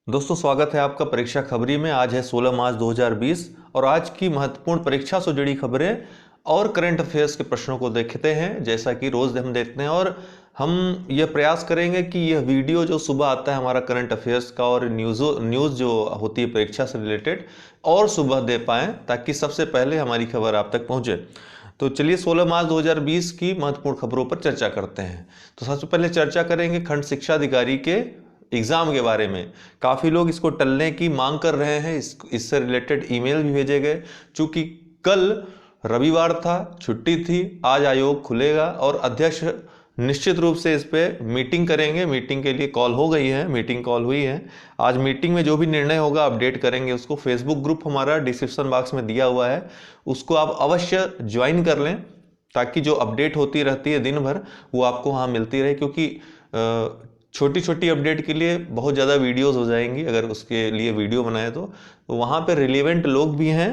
दोस्तों स्वागत है आपका परीक्षा खबरी में। आज है 16 मार्च 2020 और आज की महत्वपूर्ण परीक्षा से जुड़ी खबरें और करंट अफेयर्स के प्रश्नों को देखते हैं जैसा कि रोज हम देखते हैं। और हम यह प्रयास करेंगे कि यह वीडियो जो सुबह आता है हमारा करंट अफेयर्स का और न्यूज़ जो होती है परीक्षा से रिलेटेड और सुबह दे पाएँ ताकि सबसे पहले हमारी खबर आप तक पहुँचे। तो चलिए 16 मार्च 2020 की महत्वपूर्ण खबरों पर चर्चा करते हैं। तो सबसे पहले चर्चा करेंगे खंड शिक्षा अधिकारी के एग्जाम के बारे में। काफ़ी लोग इसको टलने की मांग कर रहे हैं, इससे रिलेटेड ईमेल भी भेजे गए। चूंकि कल रविवार था, छुट्टी थी, आज आयोग खुलेगा और अध्यक्ष निश्चित रूप से इस पे मीटिंग करेंगे। मीटिंग के लिए कॉल हो गई है, मीटिंग कॉल हुई है। आज मीटिंग में जो भी निर्णय होगा अपडेट करेंगे उसको। फेसबुक ग्रुप हमारा डिस्क्रिप्शन बॉक्स में दिया हुआ है, उसको आप अवश्य ज्वाइन कर लें ताकि जो अपडेट होती रहती है दिन भर वो आपको वहाँ मिलती रहे। क्योंकि छोटी छोटी अपडेट के लिए बहुत ज़्यादा वीडियोस हो जाएंगी अगर उसके लिए वीडियो बनाए तो वहाँ पे रिलेवेंट लोग भी हैं,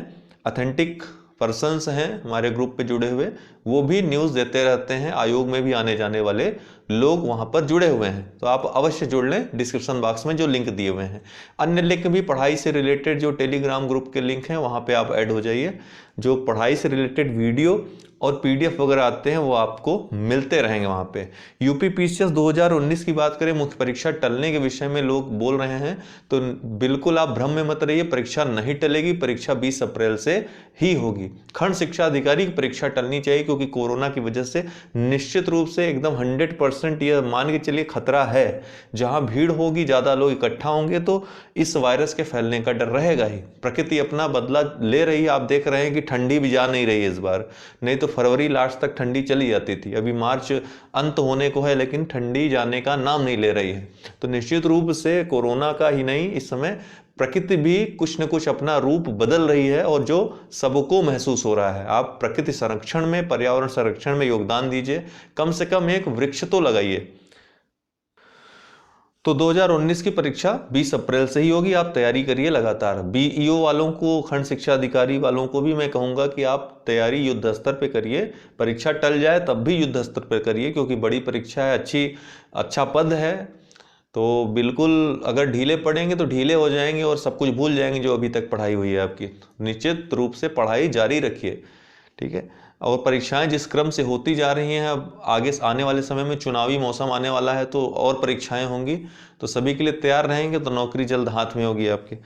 ऑथेंटिक पर्सन्स हैं हमारे ग्रुप पे जुड़े हुए, वो भी न्यूज़ देते रहते हैं। आयोग में भी आने जाने वाले लोग वहाँ पर जुड़े हुए हैं, तो आप अवश्य जुड़ लें। डिस्क्रिप्शन बॉक्स में जो लिंक दिए हुए हैं, अन्य लिंक भी पढ़ाई से रिलेटेड जो टेलीग्राम ग्रुप के लिंक हैं वहाँ पे आप ऐड हो जाइए। जो पढ़ाई से रिलेटेड वीडियो और पीडीएफ वगैरह आते हैं वो आपको मिलते रहेंगे वहाँ पे। यूपी पीसीएस 2019 की बात करें, मुख्य परीक्षा टलने के विषय में लोग बोल रहे हैं, तो बिल्कुल आप भ्रम में मत रहिए। परीक्षा नहीं टलेगी, परीक्षा 20 अप्रैल से ही होगी। खंड शिक्षा अधिकारी की परीक्षा टलनी चाहिए क्योंकि कोरोना की वजह से निश्चित रूप से एकदम 100% यह मान के चलिए खतरा है। जहाँ भीड़ होगी, ज़्यादा लोग इकट्ठा होंगे तो इस वायरस के फैलने का डर रहेगा ही। प्रकृति अपना बदला ले रही है, आप देख रहे हैं कि ठंडी भी जा नहीं रही है इस बार। नहीं तो फरवरी लास्ट तक ठंडी चली जाती थी, अभी मार्च अंत होने को है लेकिन ठंडी जाने का नाम नहीं ले रही है। तो निश्चित रूप से कोरोना का ही नहीं, इस समय प्रकृति भी कुछ न कुछ अपना रूप बदल रही है और जो सबको महसूस हो रहा है। आप प्रकृति संरक्षण में, पर्यावरण संरक्षण में योगदान दीजिए, कम से कम एक वृक्ष तो लगाइए। तो 2019 की परीक्षा 20 अप्रैल से ही होगी, आप तैयारी करिए लगातार। बीईओ वालों को, खंड शिक्षा अधिकारी वालों को भी मैं कहूँगा कि आप तैयारी युद्ध स्तर पे करिए। परीक्षा टल जाए तब भी युद्ध स्तर पे करिए क्योंकि बड़ी परीक्षा है, अच्छा पद है। तो बिल्कुल अगर ढीले पड़ेंगे तो ढीले हो जाएंगे और सब कुछ भूल जाएंगे जो अभी तक पढ़ाई हुई है आपकी। निश्चित रूप से पढ़ाई जारी रखिए, ठीक है। और परीक्षाएं जिस क्रम से होती जा रही हैं, अब आगे आने वाले समय में चुनावी मौसम आने वाला है तो और परीक्षाएं होंगी, तो सभी के लिए तैयार रहेंगे तो नौकरी जल्द हाथ में होगी आपकी।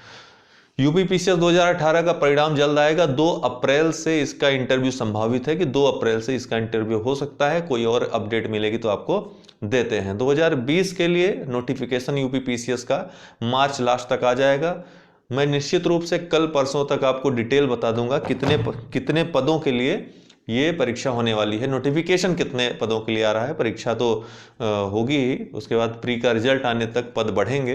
यूपी पीसीएस 2018 का परिणाम जल्द आएगा। 2 अप्रैल से इसका इंटरव्यू संभावित है कि 2 अप्रैल से इसका इंटरव्यू हो सकता है। कोई और अपडेट मिलेगी तो आपको देते हैं। 2020 के लिए नोटिफिकेशन यूपी पीसीएस का मार्च लास्ट तक आ जाएगा। मैं निश्चित रूप से कल परसों तक आपको डिटेल बता दूंगा कितने पदों के लिए ये परीक्षा होने वाली है, नोटिफिकेशन कितने पदों के लिए आ रहा है। परीक्षा तो होगी ही, उसके बाद प्री का रिजल्ट आने तक पद बढ़ेंगे।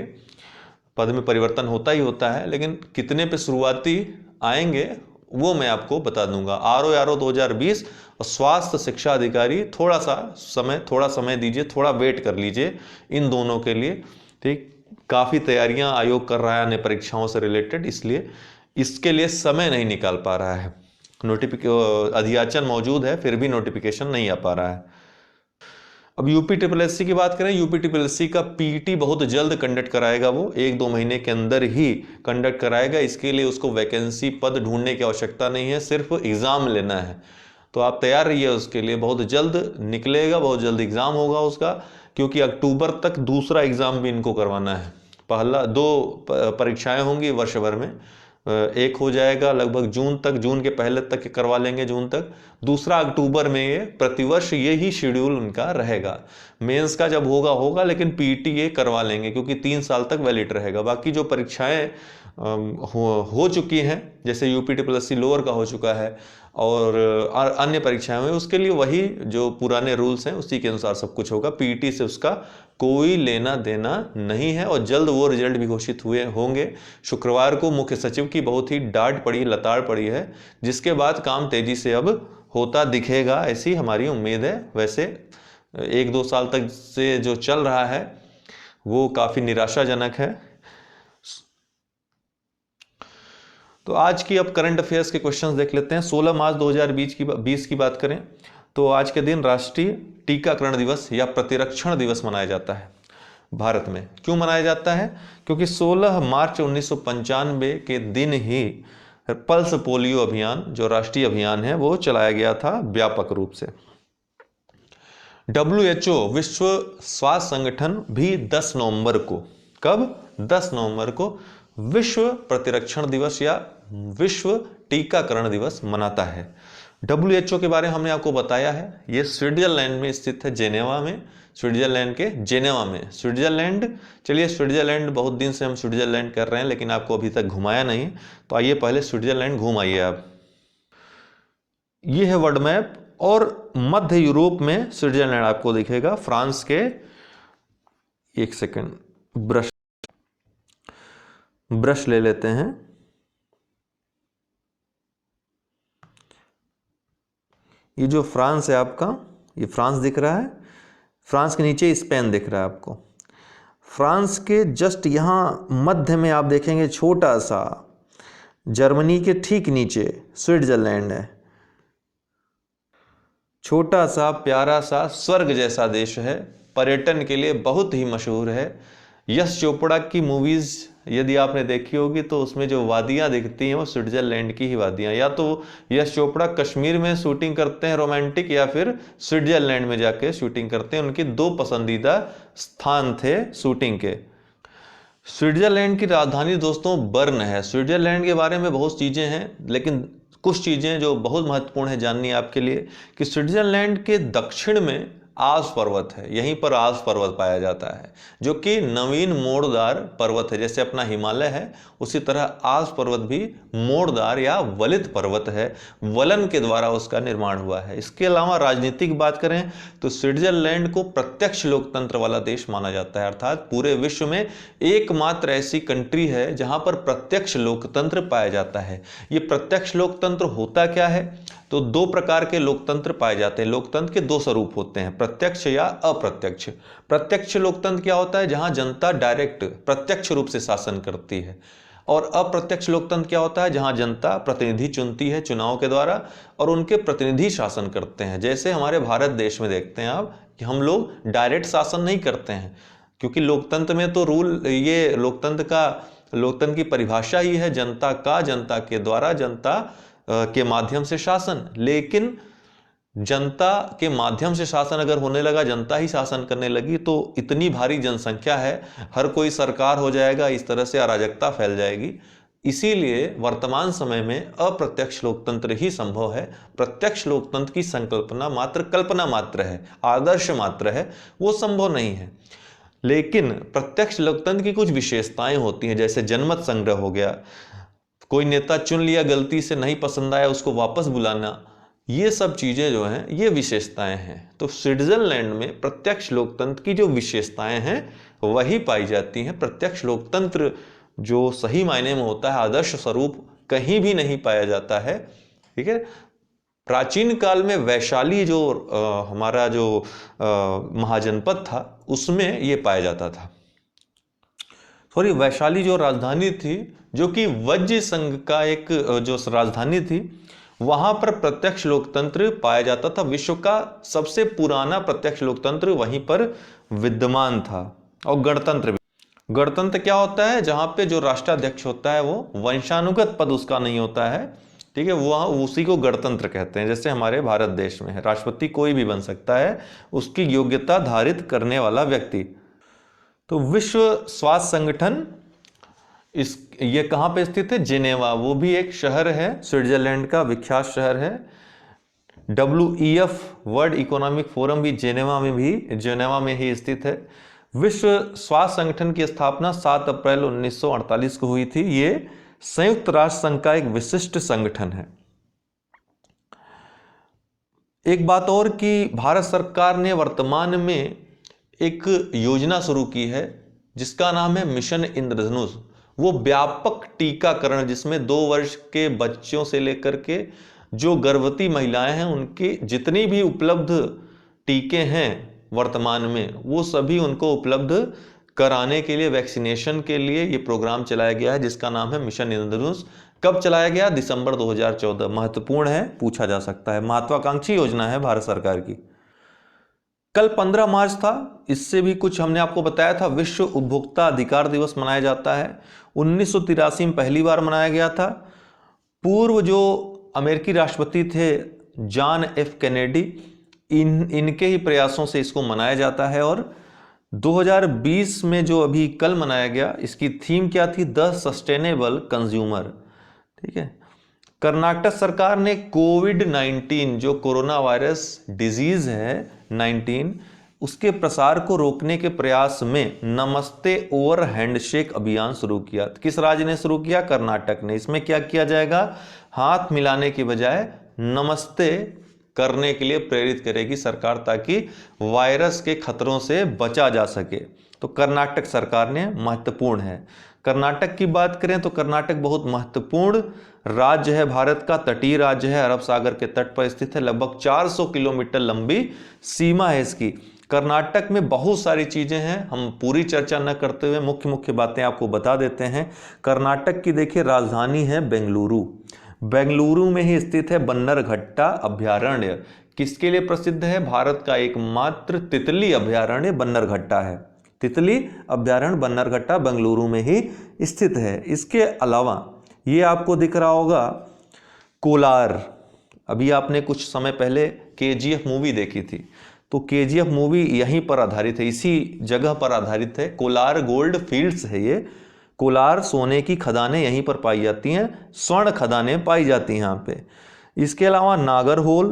पद में परिवर्तन होता ही होता है, लेकिन कितने पे शुरुआती आएंगे वो मैं आपको बता दूंगा। आरओ 2020 और स्वास्थ्य शिक्षा अधिकारी थोड़ा समय दीजिए, थोड़ा वेट कर लीजिए इन दोनों के लिए, ठीक। काफ़ी तैयारियां आयोग कर रहा है अन्य परीक्षाओं से रिलेटेड, इसलिए इसके लिए समय नहीं निकाल पा रहा है। अधियाचन मौजूद है फिर भी नोटिफिकेशन नहीं आ पा रहा है। अब यूपी ट्रिपल एससी की बात करें, यूपी ट्रिपल एससी का पीटी बहुत जल्द कंडक्ट कराएगा, वो 1-2 महीने के अंदर ही कंडक्ट कराएगा। इसके लिए उसको वैकेंसी पद ढूंढने की आवश्यकता नहीं है, सिर्फ एग्ज़ाम लेना है। तो आप तैयार रहिए, उसके लिए बहुत जल्द निकलेगा, बहुत जल्द एग्ज़ाम होगा उसका। क्योंकि अक्टूबर तक दूसरा एग्ज़ाम भी इनको करवाना है। पहला 2 परीक्षाएं होंगी वर्ष भर में, एक हो जाएगा लगभग जून तक, जून के पहले तक करवा लेंगे, जून तक। दूसरा अक्टूबर में, ये प्रतिवर्ष ये ही शेड्यूल उनका रहेगा। मेंस का जब होगा लेकिन पीटी ये करवा लेंगे क्योंकि 3 साल तक वैलिड रहेगा। बाकी जो परीक्षाएं हो चुकी हैं, जैसे यूपी ट्रिपल एससी लोअर का हो चुका है और अन्य परीक्षाएं हुई, उसके लिए वही जो पुराने रूल्स हैं उसी के अनुसार सब कुछ होगा। पीटी से उसका कोई लेना देना नहीं है और जल्द वो रिजल्ट भी घोषित हुए होंगे। शुक्रवार को मुख्य सचिव की बहुत ही डांट पड़ी, लताड़ पड़ी है, जिसके बाद काम तेजी से अब होता दिखेगा, ऐसी हमारी उम्मीद है। वैसे 1-2 साल तक से जो चल रहा है वो काफ़ी निराशाजनक है। तो आज की अब करंट अफेयर्स के क्वेश्चंस देख लेते हैं। 16 मार्च 2020 की बात करें तो आज के दिन राष्ट्रीय टीकाकरण दिवस या प्रतिरक्षण दिवस मनाया जाता है। भारत में। क्यों मनाया जाता है? क्योंकि 16 मार्च 1995 के दिन ही पल्स पोलियो अभियान, जो राष्ट्रीय अभियान है, वो चलाया गया था व्यापक रूप से। WHO विश्व स्वास्थ्य संगठन भी 10 नवंबर को, कब? 10 नवंबर को विश्व प्रतिरक्षण दिवस या विश्व टीकाकरण दिवस मनाता है। WHO के बारे में हमने आपको बताया है, ये स्विट्जरलैंड में स्थित है, जेनेवा में, स्विट्जरलैंड के जेनेवा में। स्विट्जरलैंड, चलिए स्विट्जरलैंड, बहुत दिन से हम स्विट्जरलैंड कर रहे हैं लेकिन आपको अभी तक घुमाया नहीं, तो आइए पहले स्विट्जरलैंड घूम आइए आप। ये है वर्ल्ड मैप, और मध्य यूरोप में स्विट्जरलैंड आपको दिखेगा। फ्रांस के, एक सेकंड, ब्रश ले लेते हैं। ये जो फ्रांस है आपका, ये फ्रांस दिख रहा है, फ्रांस के नीचे स्पेन दिख रहा है आपको। फ्रांस के जस्ट यहाँ मध्य में आप देखेंगे छोटा सा, जर्मनी के ठीक नीचे स्विट्जरलैंड है। छोटा सा प्यारा सा स्वर्ग जैसा देश है, पर्यटन के लिए बहुत ही मशहूर है। यश चोपड़ा की मूवीज यदि आपने देखी होगी तो उसमें जो वादियां दिखती हैं वो स्विट्जरलैंड की ही वादियां, या तो यश चोपड़ा कश्मीर में शूटिंग करते हैं रोमांटिक, या फिर स्विट्जरलैंड में जाके शूटिंग करते हैं। उनके 2 पसंदीदा स्थान थे शूटिंग के। स्विट्जरलैंड की राजधानी दोस्तों बर्न है। स्विट्जरलैंड के बारे में बहुत चीज़ें हैं, लेकिन कुछ चीज़ें जो बहुत महत्वपूर्ण है जाननी आपके लिए, कि स्विट्जरलैंड के दक्षिण में आल्प्स पर्वत है। यहीं पर आल्प्स पर्वत पाया जाता है, जो कि नवीन मोड़दार पर्वत है। जैसे अपना हिमालय है, उसी तरह आल्प्स पर्वत भी मोड़दार या वलित पर्वत है, वलन के द्वारा उसका निर्माण हुआ है। इसके अलावा राजनीतिक की बात करें तो स्विट्जरलैंड को प्रत्यक्ष लोकतंत्र वाला देश माना जाता है, अर्थात पूरे विश्व में एकमात्र ऐसी कंट्री है जहां पर प्रत्यक्ष लोकतंत्र पाया जाता है। ये प्रत्यक्ष लोकतंत्र होता क्या है? तो 2 प्रकार के लोकतंत्र पाए जाते हैं। लोकतंत्र के 2 स्वरूप होते हैं, प्रत्यक्ष या अप्रत्यक्ष। प्रत्यक्ष लोकतंत्र क्या होता है? जहां जनता डायरेक्ट, प्रत्यक्ष रूप से शासन करती है। और अप्रत्यक्ष लोकतंत्र क्या होता है? जहां जनता प्रतिनिधि चुनती है चुनाव के द्वारा, और उनके प्रतिनिधि शासन करते हैं। जैसे हमारे भारत देश में देखते हैं आप कि हम लोग डायरेक्ट शासन नहीं करते हैं, क्योंकि लोकतंत्र में तो रूल, ये लोकतंत्र की परिभाषा ही है जनता का, जनता के द्वारा, जनता के माध्यम से शासन। लेकिन जनता के माध्यम से शासन अगर होने लगा, जनता ही शासन करने लगी, तो इतनी भारी जनसंख्या है, हर कोई सरकार हो जाएगा, इस तरह से अराजकता फैल जाएगी। इसीलिए वर्तमान समय में अप्रत्यक्ष लोकतंत्र ही संभव है। प्रत्यक्ष लोकतंत्र की संकल्पना मात्र कल्पना मात्र है, आदर्श मात्र है, वो संभव नहीं है। लेकिन प्रत्यक्ष लोकतंत्र की कुछ विशेषताएं होती हैं, जैसे जनमत संग्रह हो गया, कोई नेता चुन लिया, गलती से नहीं पसंद आया उसको वापस बुलाना, ये सब चीजें जो हैं ये विशेषताएं हैं। तो स्विट्जरलैंड में प्रत्यक्ष लोकतंत्र की जो विशेषताएं हैं वही पाई जाती हैं। प्रत्यक्ष लोकतंत्र जो सही मायने में होता है, आदर्श स्वरूप, कहीं भी नहीं पाया जाता है। ठीक है। प्राचीन काल में वैशाली जो हमारा जो महाजनपद था, उसमें ये पाया जाता था। सॉरी, वैशाली जो राजधानी थी, जो कि वज्र संघ का एक जो राजधानी थी, वहां पर प्रत्यक्ष लोकतंत्र पाया जाता था। विश्व का सबसे पुराना प्रत्यक्ष लोकतंत्र वहीं पर विद्यमान था। और गणतंत्र भी, गणतंत्र क्या होता है? जहां पे जो राष्ट्राध्यक्ष होता है वो वंशानुगत पद उसका नहीं होता है, ठीक है, वह उसी को गणतंत्र कहते हैं। जैसे हमारे भारत देश में है, राष्ट्रपति कोई भी बन सकता है, उसकी योग्यता धारित करने वाला व्यक्ति। तो विश्व स्वास्थ्य संगठन ये कहां पे स्थित है? जेनेवा, वो भी एक शहर है, स्विट्जरलैंड का विख्यात शहर है। WEF वर्ल्ड इकोनॉमिक फोरम भी जेनेवा में ही स्थित है। विश्व स्वास्थ्य संगठन की स्थापना 7 अप्रैल 1948 को हुई थी। ये संयुक्त राष्ट्र संघ का एक विशिष्ट संगठन है। एक बात और कि भारत सरकार ने वर्तमान में एक योजना शुरू की है जिसका नाम है मिशन इंद्रधनुष। वो व्यापक टीकाकरण, जिसमें 2 वर्ष के बच्चों से लेकर के जो गर्भवती महिलाएं हैं, उनके जितनी भी उपलब्ध टीके हैं वर्तमान में, वो सभी उनको उपलब्ध कराने के लिए, वैक्सीनेशन के लिए ये प्रोग्राम चलाया गया है, जिसका नाम है मिशन इंद्रधनुष। कब चलाया गया? दिसंबर 2014। महत्वपूर्ण है, पूछा जा सकता है, महत्वाकांक्षी योजना है भारत सरकार की। कल 15 मार्च था, इससे भी कुछ हमने आपको बताया था। विश्व उपभोक्ता अधिकार दिवस मनाया जाता है, 1983 में पहली बार मनाया गया था। पूर्व जो अमेरिकी राष्ट्रपति थे जॉन एफ कैनेडी, इनके ही प्रयासों से इसको मनाया जाता है। और 2020 में जो अभी कल मनाया गया, इसकी थीम क्या थी? The sustainable consumer. ठीक है। कर्नाटक सरकार ने कोविड-19 जो कोरोना वायरस डिजीज है 19, उसके प्रसार को रोकने के प्रयास में नमस्ते ओवर हैंडशेक अभियान शुरू किया। किस राज्य ने शुरू किया? कर्नाटक ने। इसमें क्या किया जाएगा? हाथ मिलाने के बजाय नमस्ते करने के लिए प्रेरित करेगी सरकार, ताकि वायरस के खतरों से बचा जा सके। तो कर्नाटक सरकार ने महत्वपूर्ण है। कर्नाटक की बात करें तो कर्नाटक बहुत महत्वपूर्ण राज्य है, भारत का तटीय राज्य है, अरब सागर के तट पर स्थित है, लगभग 400 किलोमीटर लंबी सीमा है इसकी। कर्नाटक में बहुत सारी चीजें हैं, हम पूरी चर्चा न करते हुए मुख्य मुख्य बातें आपको बता देते हैं। कर्नाटक की देखिए राजधानी है बेंगलुरु। बेंगलुरु में ही स्थित है बन्नरघट्टा अभयारण्य। किसके लिए प्रसिद्ध है? भारत का एकमात्र तितली अभयारण्य बन्नरघट्टा है। तितली अभयारण्य बन्नरघट्टा बेंगलुरु में ही स्थित है। इसके अलावा ये आपको दिख रहा होगा कोलार। अभी आपने कुछ समय पहले केजीएफ मूवी देखी थी, तो केजीएफ मूवी यहीं पर आधारित है, इसी जगह पर आधारित है। कोलार गोल्ड फील्ड्स है ये। कोलार सोने की खदानें यहीं पर पाई जाती हैं, स्वर्ण खदानें पाई जाती हैं यहाँ पे। इसके अलावा नागरहोल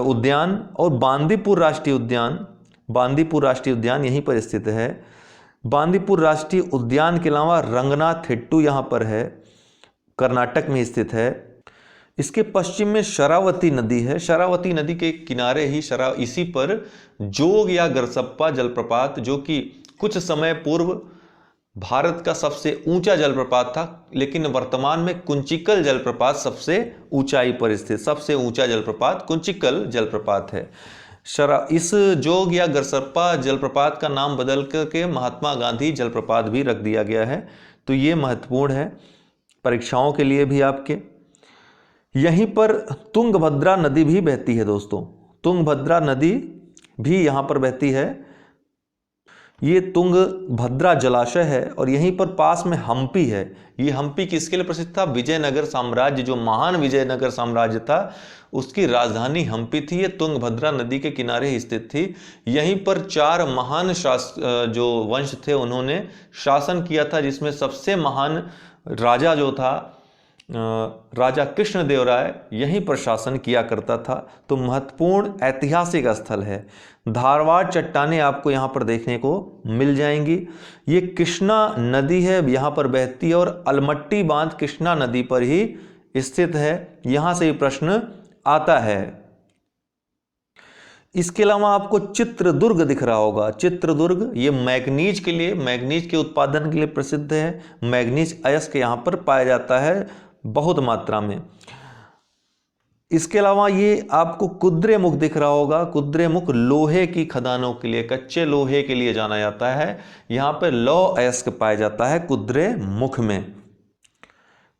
उद्यान और बांदीपुर राष्ट्रीय उद्यान, बांदीपुर राष्ट्रीय उद्यान यहीं पर स्थित है। बांदीपुर राष्ट्रीय उद्यान के अलावा रंगनाथिट्टू यहाँ पर है, कर्नाटक में स्थित है। इसके पश्चिम में शरावती नदी है। शरावती नदी के किनारे ही इसी पर जोग या गरसप्पा जलप्रपात, जो कि कुछ समय पूर्व भारत का सबसे ऊंचा जलप्रपात था, लेकिन वर्तमान में कुंचिकल जलप्रपात सबसे ऊंचाई पर स्थित, सबसे ऊंचा जलप्रपात कुंचिकल जलप्रपात है। इस जोग या गरसप्पा जलप्रपात का नाम बदल करके महात्मा गांधी जलप्रपात भी रख दिया गया है। तो ये महत्वपूर्ण है परीक्षाओं के लिए भी आपके। यहीं पर तुंगभद्रा नदी भी बहती है दोस्तों, तुंगभद्रा नदी भी यहाँ पर बहती है। ये तुंगभद्रा जलाशय है और यहीं पर पास में हम्पी है। ये हम्पी किसके लिए प्रसिद्ध था? विजयनगर साम्राज्य, जो महान विजयनगर साम्राज्य था, उसकी राजधानी हम्पी थी। ये तुंगभद्रा नदी के किनारे स्थित थी। यहीं पर 4 महान जो वंश थे उन्होंने शासन किया था, जिसमें सबसे महान राजा जो था राजा कृष्णदेवराय यहीं पर शासन किया करता था। तो महत्वपूर्ण ऐतिहासिक स्थल है। धारवाड़ चट्टानें आपको यहाँ पर देखने को मिल जाएंगी। ये कृष्णा नदी है, यहाँ पर बहती है, और अलमट्टी बांध कृष्णा नदी पर ही स्थित है। यहाँ से भी प्रश्न आता है। इसके अलावा आपको चित्रदुर्ग दिख रहा होगा। चित्रदुर्ग ये मैग्नीज के लिए, मैग्नीज के उत्पादन के लिए प्रसिद्ध है। मैग्नीज अयस्क यहाँ पर पाया जाता है बहुत मात्रा में। इसके अलावा ये आपको कुद्रेमुख दिख रहा होगा। कुद्रेमुख लोहे की खदानों के लिए, कच्चे लोहे के लिए जाना जाता है। यहाँ पर लौह अयस्क पाया जाता है कुद्रेमुख में।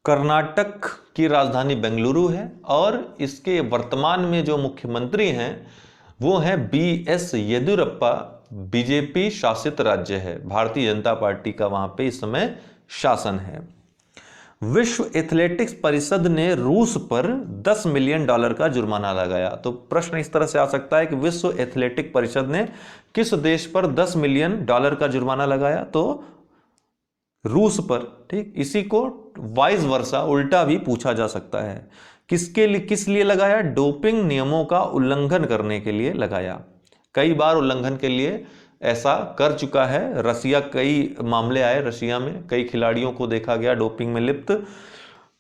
कर्नाटक की राजधानी बेंगलुरु है और इसके वर्तमान में जो मुख्यमंत्री हैं वो हैं BS येदियुरप्पा। बीजेपी शासित राज्य है, भारतीय जनता पार्टी का वहां पे इस समय शासन है। विश्व एथलेटिक्स परिषद ने रूस पर $10 मिलियन का जुर्माना लगाया। तो प्रश्न इस तरह से आ सकता है कि विश्व एथलेटिक परिषद ने किस देश पर $10 मिलियन का जुर्माना लगाया? तो रूस पर। ठीक, इसी को वाइस वर्सा उल्टा भी पूछा जा सकता है। किस लिए लगाया? डोपिंग नियमों का उल्लंघन करने के लिए लगाया। कई बार उल्लंघन के लिए ऐसा कर चुका है रसिया। कई मामले आए रसिया में, कई खिलाड़ियों को देखा गया डोपिंग में लिप्त।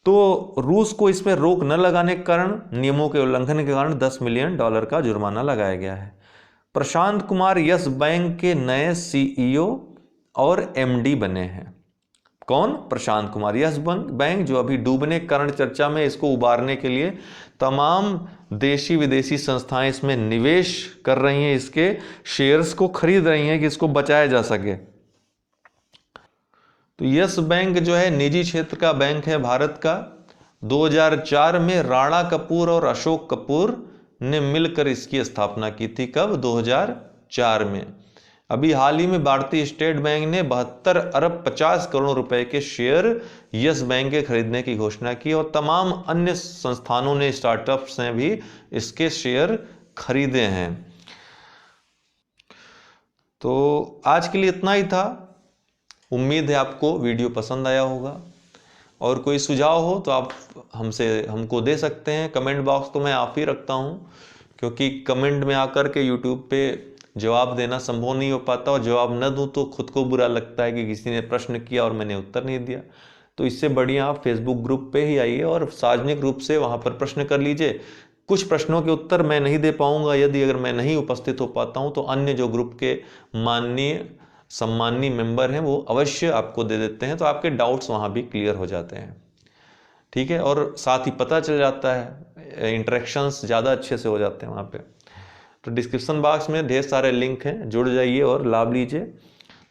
तो रूस को इसमें रोक न लगाने के कारण, नियमों के उल्लंघन के कारण $10 मिलियन का जुर्माना लगाया गया है। प्रशांत कुमार यस बैंक के नए CEO और MD बने हैं। कौन? प्रशांत कुमार। यस बैंक जो अभी डूबने के कारण चर्चा में, इसको उबारने के लिए तमाम देशी विदेशी संस्थाएं इसमें निवेश कर रही हैं, इसके शेयर्स को खरीद रही हैं कि इसको बचाया जा सके। तो यस बैंक जो है निजी क्षेत्र का बैंक है भारत का। 2004 में राणा कपूर और अशोक कपूर ने मिलकर इसकी स्थापना की थी। कब? 2004 में। अभी हाल ही में भारतीय स्टेट बैंक ने 72 अरब 50 करोड़ रुपए के शेयर यस बैंक के खरीदने की घोषणा की और तमाम अन्य संस्थानों ने, स्टार्टअप्स ने भी इसके शेयर खरीदे हैं। तो आज के लिए इतना ही था। उम्मीद है आपको वीडियो पसंद आया होगा, और कोई सुझाव हो तो आप हमको दे सकते हैं। कमेंट बॉक्स तो मैं आप ही रखता हूँ, क्योंकि कमेंट में आकर के यूट्यूब पे जवाब देना संभव नहीं हो पाता, और जवाब न दूं तो खुद को बुरा लगता है कि किसी ने प्रश्न किया और मैंने उत्तर नहीं दिया। तो इससे बढ़िया आप फेसबुक ग्रुप पे ही आइए और सार्वजनिक रूप से वहाँ पर प्रश्न कर लीजिए। कुछ प्रश्नों के उत्तर मैं नहीं दे पाऊंगा, यदि अगर मैं नहीं उपस्थित हो पाता हूँ तो अन्य जो ग्रुप के माननीय सम्माननीय मेंबर हैं वो अवश्य आपको दे देते हैं, तो आपके डाउट्स वहाँ भी क्लियर हो जाते हैं। ठीक है, और साथ ही पता चल जाता है, इंटरेक्शंस ज़्यादा अच्छे से हो जाते हैं वहाँ पे। तो डिस्क्रिप्शन बॉक्स में ढेर सारे लिंक हैं, जुड़ जाइए और लाभ लीजिए।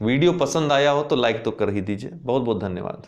वीडियो पसंद आया हो तो लाइक तो कर ही दीजिए। बहुत बहुत धन्यवाद।